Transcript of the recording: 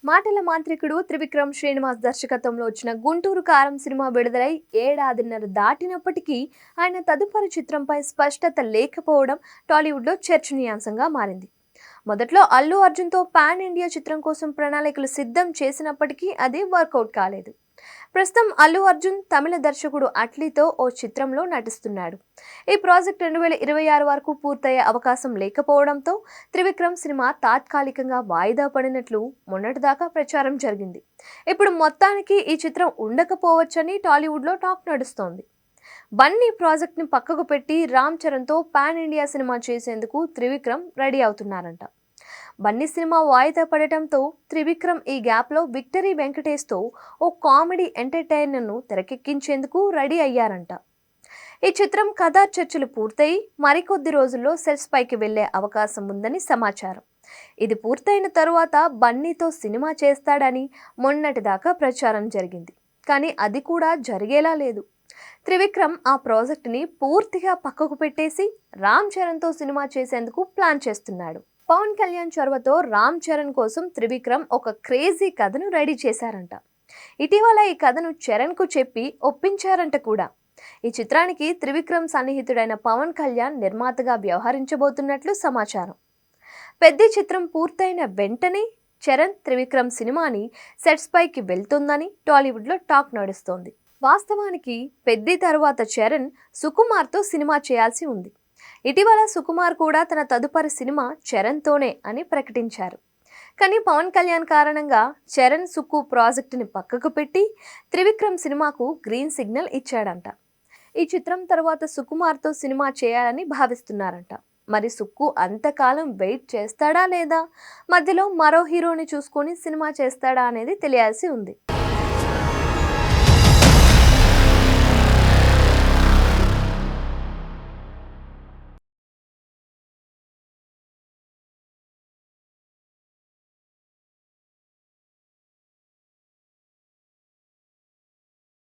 మాటల మాంత్రికుడు త్రివిక్రమ్ శ్రీనివాస్ దర్శకత్వంలో వచ్చిన గుంటూరు కారం సినిమా విడుదలై ఏడాదిన్నర దాటినప్పటికీ ఆయన తదుపరి చిత్రంపై స్పష్టత లేకపోవడం టాలీవుడ్లో చర్చనీయాంశంగా మారింది. మొదట్లో అల్లు అర్జున్తో పాన్ ఇండియా చిత్రం కోసం ప్రణాళికలు సిద్ధం చేసినప్పటికీ అది వర్కౌట్ కాలేదు. ప్రస్తుతం అల్లు అర్జున్ తమిళ దర్శకుడు అట్లీతో ఓ చిత్రంలో నటిస్తున్నాడు. ఈ ప్రాజెక్ట్ 2026 వరకు పూర్తయ్యే అవకాశం లేకపోవడంతో త్రివిక్రమ్ సినిమా తాత్కాలికంగా వాయిదా పడినట్లు మొన్నటిదాకా ప్రచారం జరిగింది. ఇప్పుడు మొత్తానికి ఈ చిత్రం ఉండకపోవచ్చని టాలీవుడ్లో టాక్ నడుస్తోంది. బన్నీ ప్రాజెక్ట్ని పక్కకు పెట్టి రామ్ చరణ్తో పాన్ ఇండియా సినిమా చేసేందుకు త్రివిక్రమ్ రెడీ అవుతున్నారంట. బన్నీ సినిమా వాయిదా పడటంతో త్రివిక్రమ్ ఈ గ్యాప్లో విక్టరీ వెంకటేష్తో ఓ కామెడీ ఎంటర్టైనర్ను తెరకెక్కించేందుకు రెడీ అయ్యారంట. ఈ చిత్రం కథా చర్చలు పూర్తయి మరికొద్ది రోజుల్లో సెట్స్ పైకి వెళ్లే అవకాశం ఉందని సమాచారం. ఇది పూర్తయిన తరువాత బన్నీతో సినిమా చేస్తాడని మొన్నటిదాకా ప్రచారం జరిగింది. కానీ అది కూడా జరిగేలా లేదు. త్రివిక్రమ్ ఆ ప్రాజెక్టుని పూర్తిగా పక్కకు పెట్టేసి రామ్ చరణ్తో సినిమా చేసేందుకు ప్లాన్ చేస్తున్నాడు. పవన్ కళ్యాణ్ చొరవతో రామ్ చరణ్ కోసం త్రివిక్రమ్ ఒక క్రేజీ కథను రెడీ చేశారంట. ఇటీవల ఈ కథను చరణ్కు చెప్పి ఒప్పించారంట కూడా. ఈ చిత్రానికి త్రివిక్రమ్ సన్నిహితుడైన పవన్ కళ్యాణ్ నిర్మాతగా వ్యవహరించబోతున్నట్లు సమాచారం. పెద్ద చిత్రం పూర్తయిన వెంటనే చరణ్ త్రివిక్రమ్ సినిమాని సెట్స్ పైకి వెళ్తుందని టాలీవుడ్లో టాక్ నడుస్తోంది. వాస్తవానికి పెద్ద తర్వాత చరణ్ సుకుమార్తో సినిమా చేయాల్సి ఉంది. ఇటీవల సుకుమార్ కూడా తన తదుపరి సినిమా చరణ్తోనే అని ప్రకటించారు. కానీ పవన్ కళ్యాణ్ కారణంగా చరణ్ సుక్కు ప్రాజెక్టుని పక్కకు పెట్టి త్రివిక్రమ్ సినిమాకు గ్రీన్ సిగ్నల్ ఇచ్చాడంట. ఈ చిత్రం తర్వాత సుకుమార్తో సినిమా చేయాలని భావిస్తున్నారంట. మరి సుక్కు అంతకాలం వెయిట్ చేస్తాడా లేదా, మధ్యలో మరో హీరోని చూసుకొని సినిమా చేస్తాడా అనేది తెలియాల్సి ఉంది.